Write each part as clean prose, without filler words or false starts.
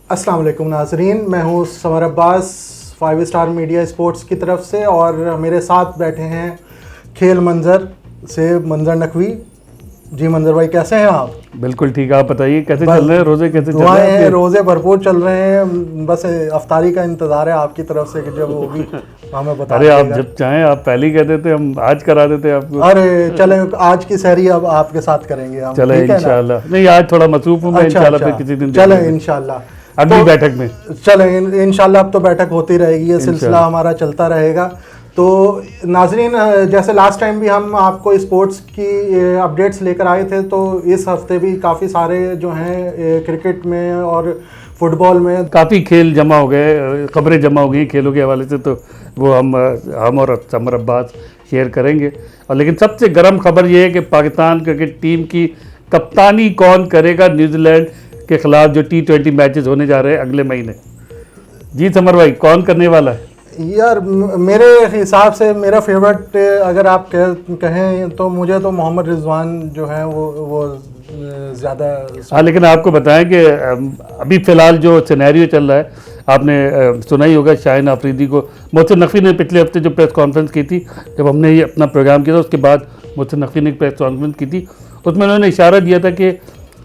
अस्सलाम वालेकुम नाजरीन, मैं हूँ summer Abbas 5 star media sports की तरफ से और मेरे साथ बैठे हैं खेल मंजर से मंजर नकवी। जी मंजर भाई, कैसे हैं आप? बिल्कुल ठीक, आप बताइए कैसे चल रहे हैं रोजे, कैसे चल रहे दुआएं हैं? हैं, रोज़े भरपूर चल रहे हैं। बस अफ्तारी का इंतज़ार है आपकी तरफ से कि जब वो भी हमें बता अरे आप दीजिएगा। जब चाहें आप पहले ही कह देते, हम आज करा देते आपको। अरे चलें, आज की सहरी अब आपके साथ करेंगे हम, चले ठीक है ना? इंशाल्लाह। नहीं आज थोड़ा मसरूफ हूँ मैं, इंशाल्लाह फिर किसी दिन चलें देखेंगे। इंशाल्लाह अगली तो बैठक में चलें इंशाल्लाह। अब तो बैठक होती रहेगी, ये सिलसिला हमारा चलता रहेगा। तो नाजरीन, जैसे लास्ट टाइम भी हम आपको स्पोर्ट्स की अपडेट्स लेकर आए थे, तो इस हफ्ते भी काफ़ी सारे जो हैं क्रिकेट में और फुटबॉल में काफ़ी खेल जमा हो गए, खबरें जमा हो गई खेलों के हवाले से, तो वो हम और समर अब्बास शेयर करेंगे। और लेकिन सबसे गर्म खबर ये है कि पाकिस्तान क्रिकेट टीम की कप्तानी कौन करेगा न्यूजीलैंड के खिलाफ जो T20 मैचेस होने जा रहे हैं अगले महीने। जी समर भाई, कौन करने वाला है? यार मेरे हिसाब से मेरा फेवरेट अगर आप कहें तो मुझे तो मोहम्मद रिजवान जो है वो ज़्यादा। हाँ, लेकिन आपको बताएं कि अभी फ़िलहाल जो सिनेरियो चल रहा है, आपने सुना ही होगा शाहीन आफरीदी को मोहसिन नकवी ने पिछले हफ्ते जो प्रेस कॉन्फ्रेंस की थी, जब हमने ये अपना प्रोग्राम किया था उसके बाद मोहसिन नकवी ने प्रेस कॉन्फ्रेंस की थी, उसमें उन्होंने इशारा दिया था कि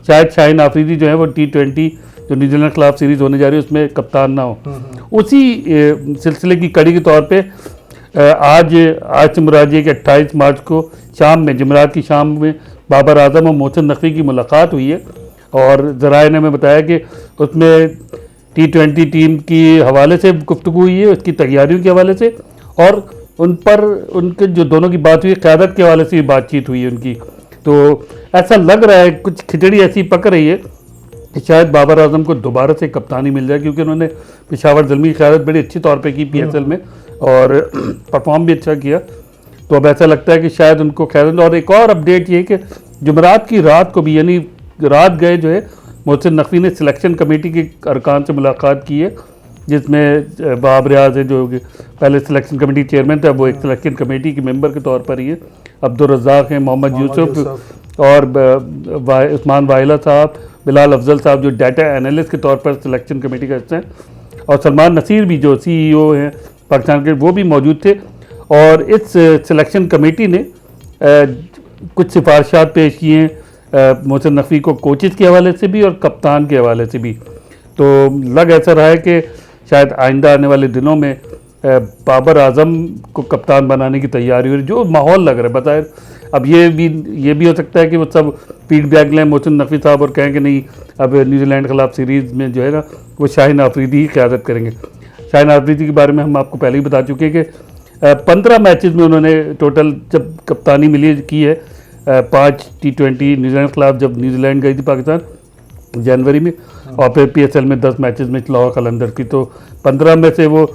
शायद शाहीन आफरीदी जो है वो T20 जो न्यूजीलैंड के खिलाफ सीरीज़ होने जा रही है उसमें कप्तान ना हो। उसी सिलसिले की कड़ी के तौर पे आज से मुराद ये कि 28 मार्च को शाम में, जुमेरात की शाम में बाबर आजम और मोहसिन नकवी की मुलाकात हुई है और ज़राए ने हमें बताया कि उसमें T20 टीम की हवाले से गुफ्तगू हुई है, उसकी तैयारियों के हवाले से, और उन पर उनके जो दोनों की बात हुई, क़यादत के हवाले से भी बातचीत हुई है उनकी। तो ऐसा लग रहा है, कुछ खिचड़ी ऐसी पक रही है कि शायद बाबर आजम को दोबारा से कप्तानी मिल जाए, क्योंकि उन्होंने पेशावर ज़ल्मी की क़यादत बड़ी अच्छी तौर पे की PSL में और परफॉर्म भी अच्छा किया। तो अब ऐसा लगता है कि शायद उनको क़यादत। और एक और अपडेट ये है कि जुमेरात की रात को भी, यानी रात गए जो है, मोहसिन नकवी ने सिलेक्शन कमेटी के अरकान से मुलाकात की है, जिसमें बाब रियाज है जो पहले सिलेक्शन कमेटी चेयरमैन थे, अब वो एक सिलेक्शन कमेटी के मेंबर के तौर पर ही है, अब्दुल रज़ाक हैं, मोहम्मद यूसुफ और उस्मान वाहिला साहब, बिलाल अफजल साहब जो डाटा एनालिस्ट के तौर पर सिलेक्शन कमेटी का हिस्सा हैं, और सलमान नसीर भी जो CEO हैं पाकिस्तान के, वो भी मौजूद थे। और इस सिलेक्शन कमेटी ने कुछ सिफारिशात पेश किए हैं मोहसिन नकवी को कोचेज़ के हवाले से भी और कप्तान के हवाले से भी। तो लग ऐसा रहा है कि शायद आइंदा आने वाले दिनों में बाबर आजम को कप्तान बनाने की तैयारी हो रही, जो माहौल लग रहा है बताए। अब ये भी हो सकता है कि वो सब फीडबैक लें मोहसिन नकवी साहब और कहें कि नहीं, अब न्यूजीलैंड के खिलाफ सीरीज़ में जो है ना वो शाहीन आफरीदी ही क़यादत करेंगे। शाहीन आफरीदी के बारे में हम आपको पहले ही बता चुके हैं कि 15 मैचेस में उन्होंने टोटल जब कप्तानी मिली की है, 5 T20 न्यूजीलैंड के खिलाफ जब न्यूजीलैंड गई थी पाकिस्तान जनवरी में, और फिर PSL में 10 मैचेस में लाहौर कलंदर की, तो 15 में से वो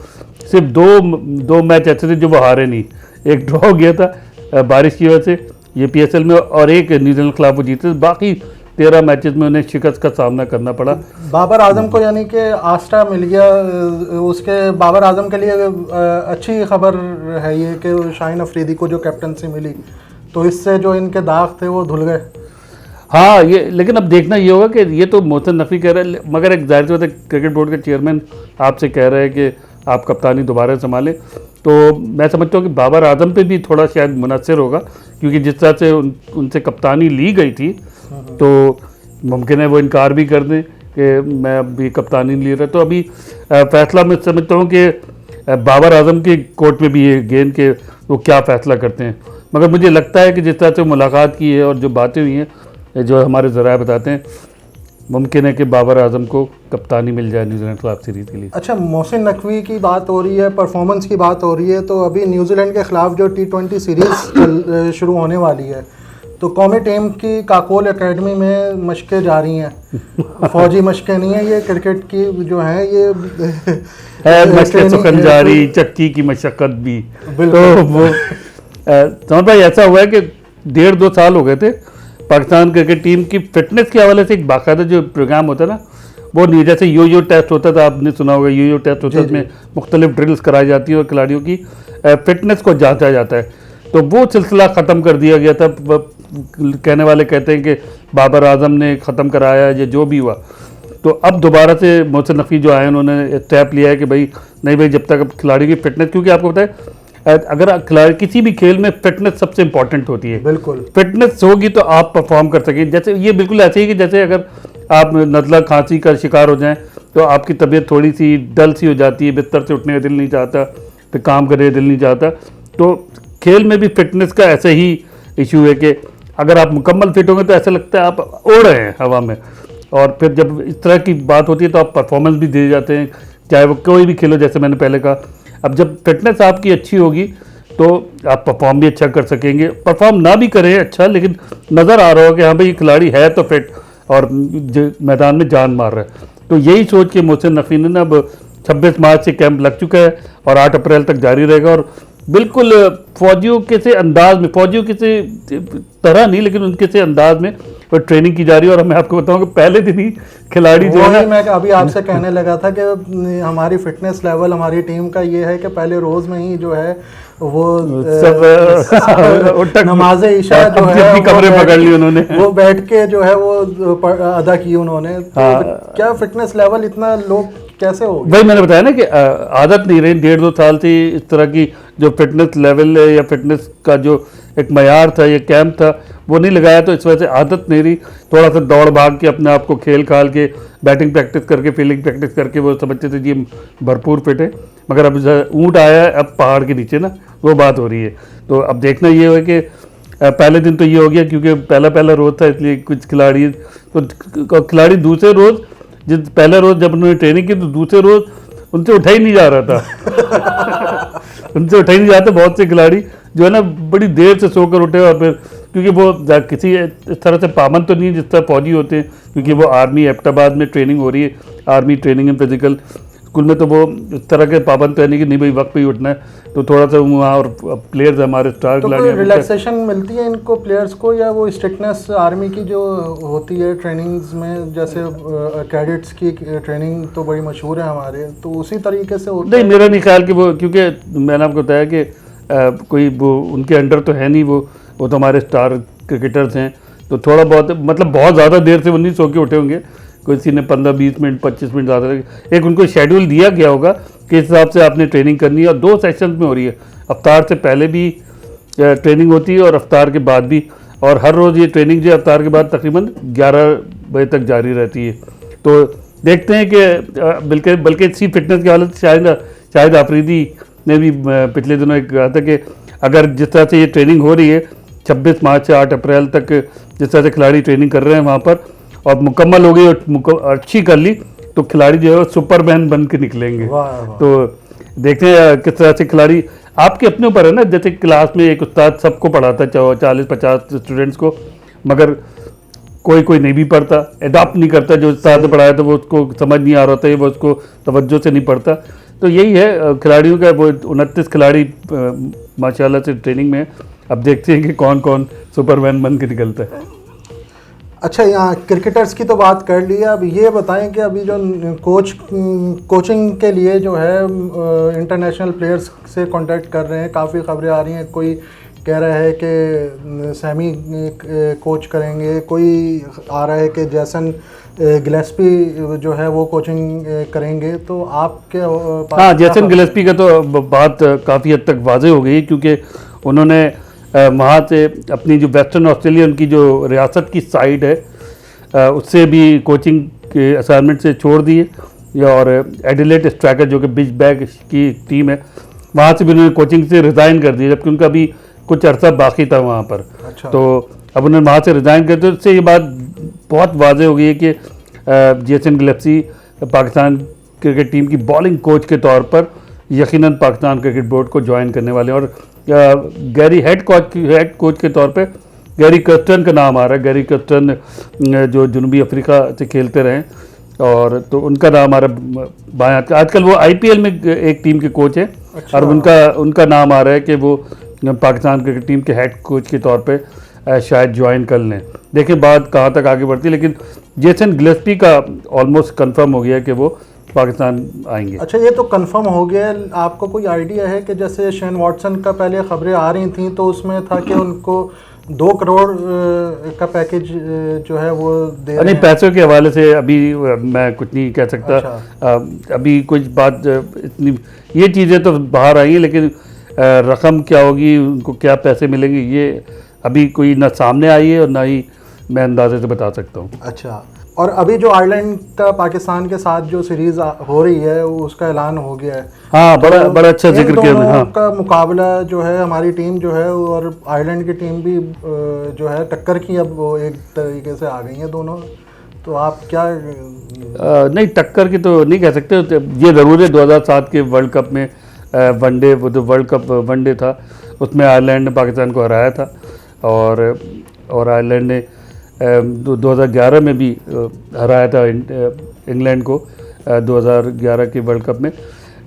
सिर्फ दो मैच ऐसे थे जो वो हारे नहीं। एक ड्रॉ गया था बारिश की वजह से ये PSL में, और एक न्यूजीलैंड के खिलाफ वो जीते। बाकी 13 मैचेस में उन्हें शिकस्त का सामना करना पड़ा। बाबर आजम को यानी कि आस्था मिल गया, उसके बाबर आजम के लिए अच्छी खबर है ये कि शाहीन अफरीदी को जो कैप्टनसी मिली, तो इससे जो इनके दाग थे वो धुल गए। हाँ, ये लेकिन अब देखना ये होगा कि ये तो मोहसिन नकवी कह रहे हैं, मगर एक जाहिर सी बात है क्रिकेट बोर्ड के चेयरमैन आपसे कह रहे हैं कि आप कप्तानी दोबारा संभालें, तो मैं समझता हूँ कि बाबर आजम पे भी थोड़ा शायद मुनसर होगा, क्योंकि जिस तरह से उनसे कप्तानी ली गई थी, तो मुमकिन है वो इनकार भी कर दें कि मैं अभी कप्तानी नहीं ले रहा। तो अभी फैसला मैं समझता हूँ कि बाबर आजम के कोर्ट में भी ये गेंद के वो क्या फ़ैसला करते हैं। मगर मुझे लगता है कि जिस तरह से मुलाकात की है और जो बातें हुई हैं, जो हमारे ज़राए बताते हैं, मुमकिन है कि बाबर आजम को कप्तानी मिल जाए न्यूजीलैंड के खिलाफ सीरीज़ के लिए। अच्छा, मोहसिन नकवी की बात हो रही है, परफॉर्मेंस की बात हो रही है, तो अभी न्यूजीलैंड के खिलाफ जो T20 सीरीज़ शुरू होने वाली है, तो कौमी टीम की काकोल एकेडमी में मशक़ें जारी हैं। फौजी मशक़ें नहीं है ये, क्रिकेट की जो है ये मशक़ें सुखन जारी, चक्की की मशक्क़त भी। तो वो समझ भाई, ऐसा हुआ है कि 1.5-2 साल हो गए थे पाकिस्तान क्रिकेट टीम की फिटनेस के हवाले से एक बाकायदा जो प्रोग्राम होता है ना, वो नहीं, जैसे यो टेस्ट होता था, आपने सुना होगा यो टेस्ट होता है, उसमें मुख्तलिफ ड्रिल्स कराई जाती है और खिलाड़ियों की फिटनेस को जांचा जाता है। तो वो सिलसिला ख़त्म कर दिया गया था। कहने वाले कहते हैं कि बाबर आजम ने ख़त्म कराया या जो भी हुआ, तो अब दोबारा से मोहसिन नकवी जो आए उन्होंने स्टेप लिया है कि भाई नहीं भाई, जब तक अब खिलाड़ी की फिटनेस, क्योंकि आपको पता है अगर खिलाड़ी किसी भी खेल में फिटनेस सबसे इंपॉर्टेंट होती है। बिल्कुल, फिटनेस होगी तो आप परफॉर्म कर सकेंगे। जैसे ये बिल्कुल ऐसे ही कि जैसे अगर आप नज़ला खांसी का शिकार हो जाएं तो आपकी तबीयत थोड़ी सी डल सी हो जाती है, बिस्तर से उठने का दिल नहीं चाहता, फिर काम करने का दिल नहीं चाहता। तो खेल में भी फिटनेस का ऐसे ही इशू है कि अगर आप मुकम्मल फिट होंगे तो ऐसा लगता है आप उड़ रहे हैं हवा में, और फिर जब इस तरह की बात होती है तो आप परफॉर्मेंस भी दे जाते हैं, चाहे वो कोई भी खेलो। जैसे मैंने पहले कहा, अब जब फिटनेस आपकी अच्छी होगी तो आप परफॉर्म भी अच्छा कर सकेंगे। परफॉर्म ना भी करें अच्छा, लेकिन नज़र आ रहा हो कि हाँ भाई खिलाड़ी है तो फिट और मैदान में जान मार रहा है। तो यही सोच के मोहसिन नकवी ने अब 26 मार्च से कैंप लग चुका है और 8 अप्रैल तक जारी रहेगा। और बिल्कुल फौजियों के से अंदाज में, फौजियों के से तरह नहीं लेकिन उनके से अंदाज में वो ट्रेनिंग की जा रही है। और मैं आपको बताऊं कि पहले दिन ही खिलाड़ी जो है, मैं अभी आपसे कहने लगा था कि हमारी फिटनेस लेवल हमारी टीम का ये है कि पहले रोज में ही जो है वो सब नमाज ईशा जो है कमरे पकड़ ली उन्होंने, वो बैठ के जो है वो अदा की उन्होंने। तो क्या फिटनेस लेवल इतना लो कैसे हो गया? वही मैंने बताया ना कि आदत नहीं रही 1.5-2 साल से इस तरह की जो फिटनेस लेवल है या फिटनेस का जो एक मयार था, ये कैंप था, वो नहीं लगाया। तो इस वजह से आदत नहीं रही। थोड़ा सा दौड़ भाग के अपने आप को खेल खाल के बैटिंग प्रैक्टिस करके फील्डिंग प्रैक्टिस करके वो समझते थे जी भरपूर फिट है। मगर अब ऊँट आया है अब पहाड़ के नीचे ना, वो बात हो रही है। तो अब देखना ये है कि पहले दिन तो ये हो गया क्योंकि पहला रोज़ था, इसलिए कुछ खिलाड़ी तो खिलाड़ी दूसरे रोज़, जिस पहले रोज़ जब उन्होंने ट्रेनिंग की तो दूसरे रोज़ उनसे उठा ही नहीं जा रहा था उनसे उठा ही नहीं जाता। बहुत से खिलाड़ी जो है ना बड़ी देर से सोकर उठे, और फिर क्योंकि वो किसी इस तरह से पाबंद तो नहीं जिस तरह फौजी होते हैं, क्योंकि वो आर्मी एबटाबाद में ट्रेनिंग हो रही है, army training and physical school में, तो वो इस तरह के पाबंद तो है नहीं कि नहीं भाई वक्त पे ही उठना है। तो थोड़ा सा वहाँ और प्लेयर्स हमारे स्टार खिलाड़ी, रिलैक्सेशन मिलती है इनको प्लेयर्स को, या वो स्ट्रिक्टनेस आर्मी की जो होती है ट्रेनिंग्स में, जैसे कैडेट्स की ट्रेनिंग तो बड़ी मशहूर है हमारे, तो उसी तरीके से होता नहीं है? मेरा नहीं ख्याल कि वो, क्योंकि मैंने आपको बताया कि कोई वो उनके अंडर तो है नहीं, वो तो हमारे स्टार क्रिकेटर्स हैं। तो थोड़ा बहुत मतलब बहुत ज़्यादा देर से वो नहीं सो के उठे होंगे, किसी ने 15-20 मिनट 25 मिनट ज़्यादा, एक उनको शेड्यूल दिया गया होगा कि इस हिसाब से आपने ट्रेनिंग करनी है। और 2 सेशन में हो रही है, अफ्तार से पहले भी ट्रेनिंग होती है और अफ्तार के बाद भी, और हर रोज़ ये ट्रेनिंग जो अफ्तार के बाद तकरीबन 11 बजे तक जारी रहती है। तो देखते हैं कि बल्कि इसी फिटनेस की हालत शायद आफरीदी ने भी पिछले दिनों एक कहा था कि अगर जिस तरह से ये ट्रेनिंग हो रही है 26 मार्च से 8 अप्रैल तक जिस तरह से खिलाड़ी ट्रेनिंग कर रहे हैं वहाँ पर, और मुकम्मल हो गई और अच्छी कर ली, तो खिलाड़ी जो है सुपरमैन बन के निकलेंगे। तो देखते हैं किस तरह से खिलाड़ी, आपके अपने ऊपर है ना। जैसे क्लास में एक उस्ताद सबको पढ़ाता है 40-50 स्टूडेंट्स को, मगर कोई नहीं भी पढ़ता, एडॉप्ट नहीं करता। जो उस्ताद ने पढ़ाया था वो उसको समझ नहीं आ रहा था, वो उसको तवज्जो से नहीं पढ़ता। तो यही है खिलाड़ियों का, वो 29 खिलाड़ी माशाल्लाह से ट्रेनिंग में। अब देखते हैं कि कौन कौन सुपरमैन बन के निकलता है। अच्छा, यहाँ क्रिकेटर्स की तो बात कर ली है, अब ये बताएं कि अभी जो कोचिंग के लिए जो है इंटरनेशनल प्लेयर्स से कांटेक्ट कर रहे हैं, काफ़ी खबरें आ रही हैं। कोई कह रहा है कि सैमी कोच करेंगे, कोई आ रहा है कि जैसन गिलेस्पी जो है वो कोचिंग करेंगे। तो आपके हाँ, जैसन गिलेस्पी का तो बात काफ़ी हद तक वाज़ेह हो गई, क्योंकि उन्होंने वहाँ से अपनी जो वेस्टर्न ऑस्ट्रेलिया उनकी जो रियासत की साइड है उससे भी कोचिंग के असाइनमेंट से छोड़ दिए। और एडिलेड स्ट्राइकर जो कि बिच बैग की टीम है, वहाँ से भी उन्होंने कोचिंग से रिज़ाइन कर दिया, जबकि उनका अभी कुछ अर्सा बाकी था वहाँ पर। अच्छा। तो अब उन्होंने वहाँ से रिज़ाइन कर दिया। उससे ये बात बहुत वाज़ेह हो गई है कि Jason Gillespie Pakistan cricket team की बॉलिंग कोच के तौर पर यकीनन पाकिस्तान क्रिकेट बोर्ड को ज्वाइन करने वाले हैं। और गैरी हेड कोच के तौर पे गैरी कर्स्टन का नाम आ रहा है। गैरी कर्स्टन जो जनूबी अफ्रीका से खेलते रहे, और तो उनका नाम आ रहा है बाएं। आजकल वो IPL में एक टीम के कोच हैं। अच्छा। और उनका नाम आ रहा है कि वो पाकिस्तान क्रिकेट टीम के हेड कोच के तौर पे शायद ज्वाइन कर लें। देखिए बात कहाँ तक आगे बढ़ती है, लेकिन जेसन गिलेस्पी का ऑलमोस्ट कंफर्म हो गया कि वो पाकिस्तान आएंगे। अच्छा, ये तो कंफर्म हो गया। आपको कोई आइडिया है कि जैसे शेन वॉटसन का पहले खबरें आ रही थी तो उसमें था कि उनको 2 करोड़ का पैकेज जो है वो दे रहे नहीं, हैं। पैसों के हवाले से अभी मैं कुछ नहीं कह सकता। अच्छा। अभी कुछ बात इतनी ये चीज़ें तो बाहर आई हैं, लेकिन रकम क्या होगी, उनको क्या पैसे मिलेंगे, ये अभी कोई ना सामने आई है और ना ही मैं अंदाजे से बता सकता हूँ। अच्छा, और अभी जो आयरलैंड का पाकिस्तान के साथ जो सीरीज हो रही है उसका ऐलान हो गया है। हाँ, बड़ा तो बड़ा अच्छा इन जिक्र किया दोनों हाँ। का मुकाबला जो है, हमारी टीम जो है और आयरलैंड की टीम भी जो है टक्कर की अब वो एक तरीके से आ गई हैं दोनों। तो आप क्या नहीं, टक्कर की तो नहीं कह सकते। ये ज़रूर है 2007 के वर्ल्ड कप में वनडे, वो जो वर्ल्ड कप वनडे था उसमें आयरलैंड ने पाकिस्तान को हराया था, और आयरलैंड ने 2011 में भी हराया था इंग्लैंड को 2011 के वर्ल्ड कप में।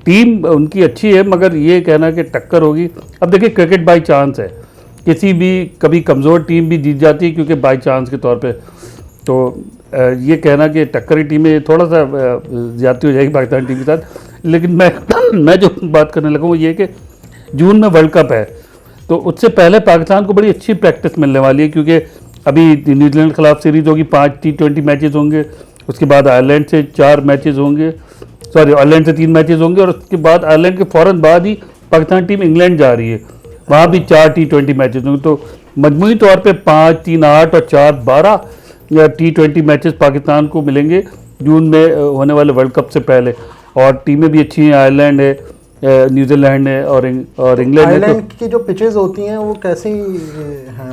टीम उनकी अच्छी है, मगर ये कहना कि टक्कर होगी, अब देखिए क्रिकेट बाई चांस है, किसी भी कभी कमज़ोर टीम भी जीत जाती है क्योंकि बाई चांस के तौर पे। तो ये कहना कि टक्करी टीमें थोड़ा सा ज़्यादती हो जाएगी पाकिस्तान टीम के साथ। लेकिन मैं जो बात करने लगा हूँ ये कि जून में वर्ल्ड कप है, तो उससे पहले पाकिस्तान को बड़ी अच्छी प्रैक्टिस मिलने वाली है, क्योंकि अभी न्यूजीलैंड के खिलाफ सीरीज़ होगी, 5 T20 मैचेस होंगे, उसके बाद आयरलैंड से 4 मैचेस होंगे, सॉरी आयरलैंड से 3 मैचेस होंगे, और उसके बाद आयरलैंड के फ़ौरन बाद ही पाकिस्तान टीम इंग्लैंड जा रही है, वहाँ भी 4 T20 मैचेस होंगे। तो मजमूई तौर पे 5, 3, 8 और 4, 12 या T20 मैचेस पाकिस्तान को मिलेंगे जून में होने वाले वर्ल्ड कप से पहले। और टीमें भी अच्छी हैं, आयरलैंड है, न्यूजीलैंड है और इंग्लैंड है। आयरलैंड की जो पिचेस होती हैं वो कैसी हैं?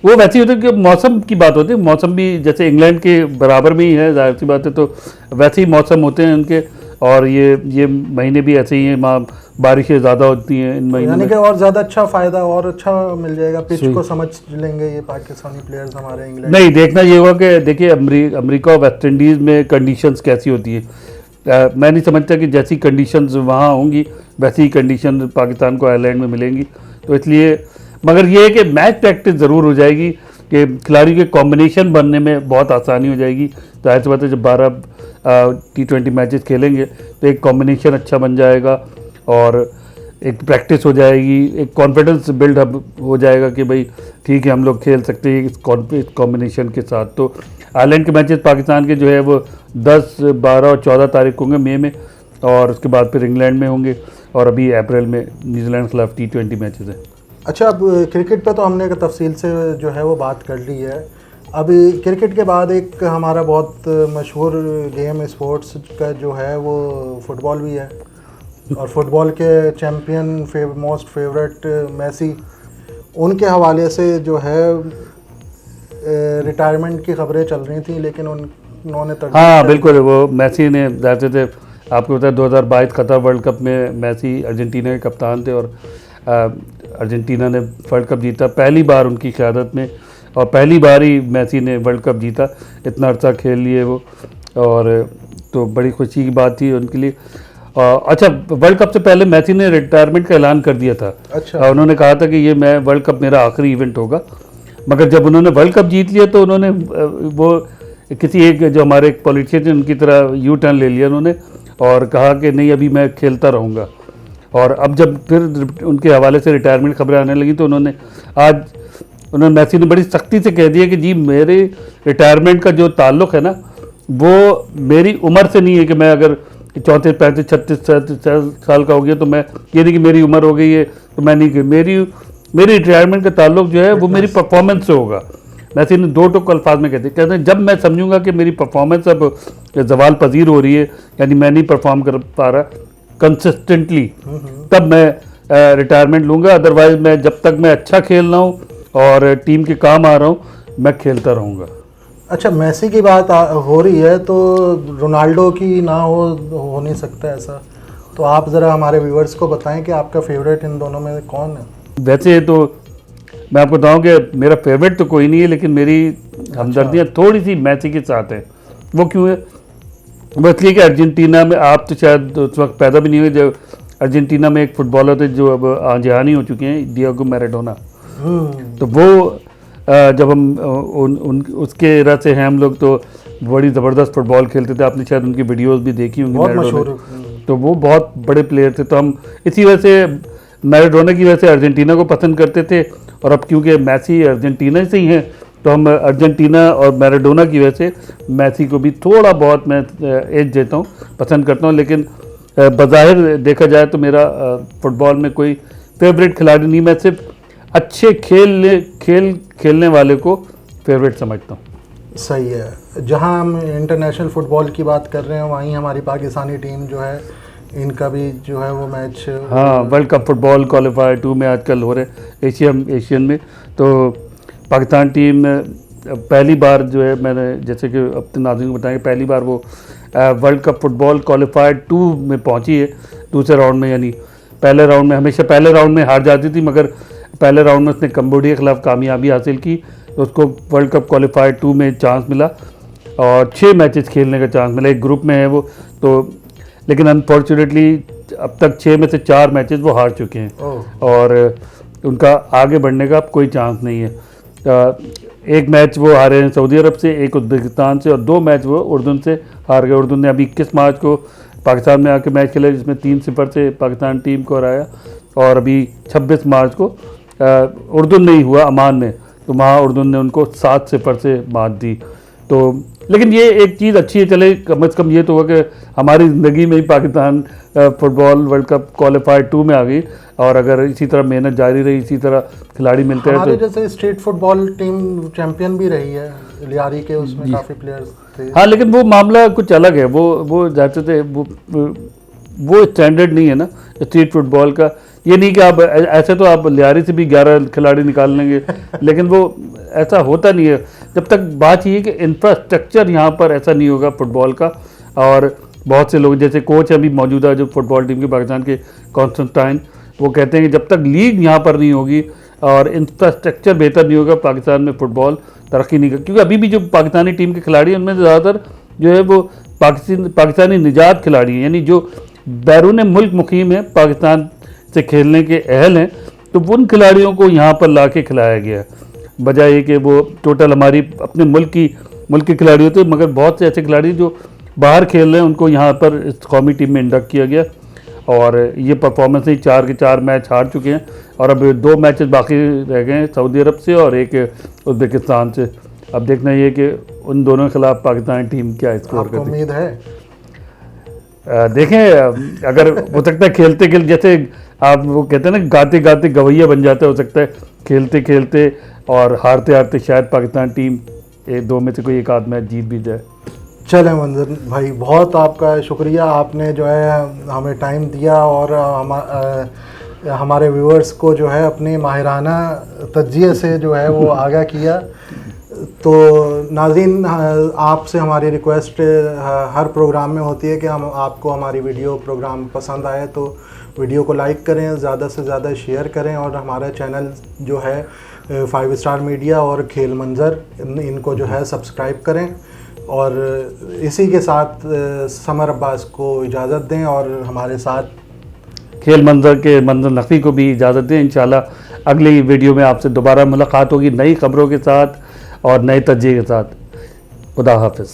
वो वैसे ही होती है कि मौसम की बात होती है, मौसम भी जैसे इंग्लैंड के बराबर में ही है, जाहिर सी बात है, तो वैसे ही मौसम होते हैं उनके। और ये महीने भी ऐसे ही हैं, वहाँ बारिशें ज़्यादा होती हैं इन महीनों यानी में। कि और ज़्यादा अच्छा फ़ायदा और अच्छा मिल जाएगा, पिच को समझ लेंगे ये पाकिस्तानी प्लेयर्स हमारे इंग्लैंड। नहीं, देखना ये होगा कि देखिए अमेरिका और वेस्ट इंडीज़ में कंडीशंस कैसी होती है। मैं नहीं समझता कि जैसी कंडीशंस वहाँ होंगी वैसी ही कंडीशन पाकिस्तान को आयरलैंड में मिलेंगी। तो इसलिए, मगर ये है कि मैच प्रैक्टिस ज़रूर हो जाएगी कि खिलाड़ी के कॉम्बिनेशन बनने में बहुत आसानी हो जाएगी। जाहिर सी बात है, जब 12 T20 मैचेस खेलेंगे तो एक कॉम्बिनेशन अच्छा बन जाएगा और एक प्रैक्टिस हो जाएगी, एक कॉन्फिडेंस बिल्ड अप हो जाएगा कि भाई ठीक है, हम लोग खेल सकते हैं इस कॉम्बिनेशन के साथ। तो आयरलैंड के मैचेस पाकिस्तान के जो है वो 10, 12 और 14 तारीख को होंगे मई में, और उसके बाद फिर इंग्लैंड में होंगे, और अभी अप्रैल में न्यूजीलैंड के खिलाफ T20 मैचेस हैं। अच्छा, अब क्रिकेट पे तो हमने तफसील से जो है वो बात कर ली है। अभी क्रिकेट के बाद एक हमारा बहुत मशहूर गेम स्पोर्ट्स का जो है वो फुटबॉल भी है, और फुटबॉल के चैम्पियन मोस्ट फेवरेट मेसी, उनके हवाले से जो है रिटायरमेंट की खबरें चल रही थी, लेकिन उन्होंने हाँ बिल्कुल, वो मेसी ने जाते थे, आपको पता है 2022 कतर वर्ल्ड कप में मेसी अर्जेंटीना के कप्तान थे, और अर्जेंटीना ने वर्ल्ड कप जीता पहली बार उनकी क़यादत में, और पहली बार ही मेसी ने वर्ल्ड कप जीता, इतना अर्सा खेल लिए वो, और तो बड़ी खुशी की बात थी उनके लिए। अच्छा, वर्ल्ड कप से पहले मेसी ने रिटायरमेंट का ऐलान कर दिया था। अच्छा। उन्होंने कहा था कि ये मैं वर्ल्ड कप मेरा आखिरी इवेंट होगा, मगर जब उन्होंने वर्ल्ड कप जीत लिया तो उन्होंने वो किसी एक जो हमारे एक पॉलिटिशियन उनकी तरह यू टर्न ले लिया उन्होंने, और कहा कि नहीं, अभी मैं खेलता रहूँगा। और अब जब फिर उनके हवाले से रिटायरमेंट खबरें आने लगी तो उन्होंने मेसी ने बड़ी सख्ती से कह दिया कि जी, मेरे रिटायरमेंट का जो ताल्लुक़ है ना, वो मेरी उम्र से नहीं है कि मैं अगर 34, 35, 36, 37 साल का हो गया तो मैं ये नहीं कि मेरी उम्र हो गई है तो मैं नहीं, मेरी रिटायरमेंट का ताल्लुक जो है वो मेरी परफॉर्मेंस से होगा। मेसी ने 2 टुक अल्फाज में कहते हैं जब मैं समझूंगा कि मेरी परफॉर्मेंस अब जवाल पजीर हो रही है, यानी मैं नहीं परफॉर्म कर पा रहा कंसिस्टेंटली, तब मैं रिटायरमेंट लूँगा। अदरवाइज़ मैं जब तक मैं अच्छा खेल रहा हूँ और टीम के काम आ रहा हूँ, मैं खेलता रहूँगा। अच्छा, मेसी की बात हो रही है तो रोनाल्डो की ना हो नहीं सकता ऐसा, तो आप ज़रा हमारे व्यूअर्स को बताएं कि आपका फेवरेट इन दोनों में कौन है? वैसे तो मैं आपको बताऊं कि मेरा फेवरेट तो कोई नहीं है, लेकिन मेरी हमदर्दियाँ थोड़ी सी मेसी के साथ है। वो क्यों है? वो इसलिए कि अर्जेंटीना में, आप तो शायद उस वक्त पैदा भी नहीं हुए जब अर्जेंटीना में एक फुटबॉलर थे जो अब आंजहानी हो चुके हैं, डिएगो मैराडोना। तो वो जब हम उसके एरा से हैं हम लोग, तो बड़ी ज़बरदस्त फुटबॉल खेलते थे। आपने शायद उनकी वीडियोस भी देखी होंगी मैराडोना, तो वो बहुत बड़े प्लेयर थे। तो हम इसी वजह से मैराडोना की वजह से अर्जेंटीना को पसंद करते थे, और अब क्योंकि मैसी अर्जेंटीना से ही हैं तो हम अर्जेंटीना और मैराडोना की वजह से मैसी को भी थोड़ा बहुत मैं एज देता हूँ, पसंद करता हूँ। लेकिन बज़ाहिर देखा जाए तो मेरा फुटबॉल में कोई फेवरेट खिलाड़ी नहीं, मैं सिर्फ अच्छे खेलने वाले को फेवरेट समझता हूँ। सही है। जहां हम इंटरनेशनल फुटबॉल की बात कर रहे हैं वहीं हमारी पाकिस्तानी टीम जो है इनका भी जो है वो मैच, हाँ, वर्ल्ड कप फुटबॉल क्वालिफायर 2 में आजकल हो रहे एशियन में, तो पाकिस्तान टीम पहली बार जो है, मैंने जैसे कि अपने नाज़रीन को बताया, पहली बार वो वर्ल्ड कप फुटबॉल क्वालिफायर 2 में पहुंची है, दूसरे राउंड में। यानी पहले राउंड में हमेशा पहले राउंड में हार जाती थी, मगर पहले राउंड में उसने कंबोडिया के खिलाफ कामयाबी हासिल की, तो उसको वर्ल्ड कप क्वालिफायर 2 में चांस मिला और 6 मैचेस खेलने का चांस मिला। एक ग्रुप में है वो तो, लेकिन अनफॉर्चुनेटली अब तक 6 में से 4 मैचेस वो हार चुके हैं और उनका आगे बढ़ने का अब कोई चांस नहीं है। एक मैच वो हारे हैं सऊदी अरब से, एक उज़्बेकिस्तान से, और 2 मैच वो उर्दून से हार गए। उर्दून ने अभी 21 मार्च को पाकिस्तान में आके मैच खेला जिसमें 3-0 से पाकिस्तान टीम को हराया, और अभी 26 मार्च को उर्दून नहीं हुआ अमान में, तो वहाँ उर्दून ने उनको 7-0 से मात दी। तो लेकिन ये एक चीज़ अच्छी है, चले कम से कम ये तो हुआ कि हमारी ज़िंदगी में ही Pakistan football world cup qualifier 2 में आ गई, और अगर इसी तरह मेहनत जारी रही, इसी तरह खिलाड़ी मिलते हैं हमारे तो जैसे स्टेट फुटबॉल टीम चैंपियन भी रही है, लियारी के उसमें काफ़ी प्लेयर्स थे। हाँ, लेकिन वो मामला कुछ अलग है, वो जाते थे, वो स्टैंडर्ड नहीं है ना स्ट्रीट फुटबॉल का। ये नहीं कि आप ऐसे तो आप लियारी से भी 11 खिलाड़ी निकाल लेंगे, लेकिन वो ऐसा होता नहीं है जब तक बात ये है कि इंफ्रास्ट्रक्चर यहाँ पर ऐसा नहीं होगा फुटबॉल का। और बहुत से लोग जैसे कोच अभी मौजूदा जो फुटबॉल टीम के पाकिस्तान के कॉन्स्टेंटाइन, वो कहते हैं कि जब तक लीग यहाँ पर नहीं होगी और इंफ्रास्ट्रक्चर बेहतर नहीं होगा पाकिस्तान में फुटबॉल तरक्की नहीं कर, क्योंकि अभी भी जो पाकिस्तानी टीम के खिलाड़ी हैं उनमें ज़्यादातर जो है वो पाकिस्तानी निजात खिलाड़ी हैं, यानी जो बैरून मुल्क मुकीम है, पाकिस्तान से खेलने के अहल हैं, तो उन खिलाड़ियों को यहाँ पर ला के खिलाया गया है। बजाय ये कि वो टोटल हमारी अपने मुल्क के खिलाड़ी होते हैं, मगर बहुत से ऐसे खिलाड़ी जो बाहर खेल रहे हैं उनको यहाँ पर इस कौमी टीम में इंडक्ट किया गया, और ये परफॉर्मेंस ही 4 के 4 मैच हार चुके हैं, और अब 2 मैचेस बाकी रह गए हैं, सऊदी अरब से और एक उज़्बेकिस्तान से। अब देखना ये कि उन दोनों के खिलाफ पाकिस्तानी टीम क्या स्कोर करती है। उम्मीद है देखें, अगर हो सकता है खेलते खेलते, जैसे आप वो कहते हैं ना गाते गाते गवैया बन जाता है, हो सकता है खेलते खेलते और हारते हारते शायद पाकिस्तान टीम 2 में से कोई एक आध मैच जीत भी जाए। चलें मंजर भाई, बहुत आपका शुक्रिया, आपने जो है हमें टाइम दिया और हमारे व्यूअर्स को जो है अपनी माहिराना तज्जिए से जो है वो आगाह किया। तो नाज़रीन, आपसे हमारी रिक्वेस्ट हर प्रोग्राम में होती है कि हम आपको हमारी वीडियो प्रोग्राम पसंद आए तो वीडियो को लाइक करें, ज़्यादा से ज़्यादा शेयर करें, और हमारा चैनल जो है 5 स्टार मीडिया और खेल मंजर इनको जो है सब्सक्राइब करें। और इसी के साथ समर अब्बास को इजाज़त दें और हमारे साथ खेल मंजर के मंजर नकवी को भी इजाज़त दें। इंशाल्लाह अगली वीडियो में आपसे दोबारा मुलाकात होगी नई खबरों के साथ और नए तज्जिए के साथ। खुदा हाफिज़।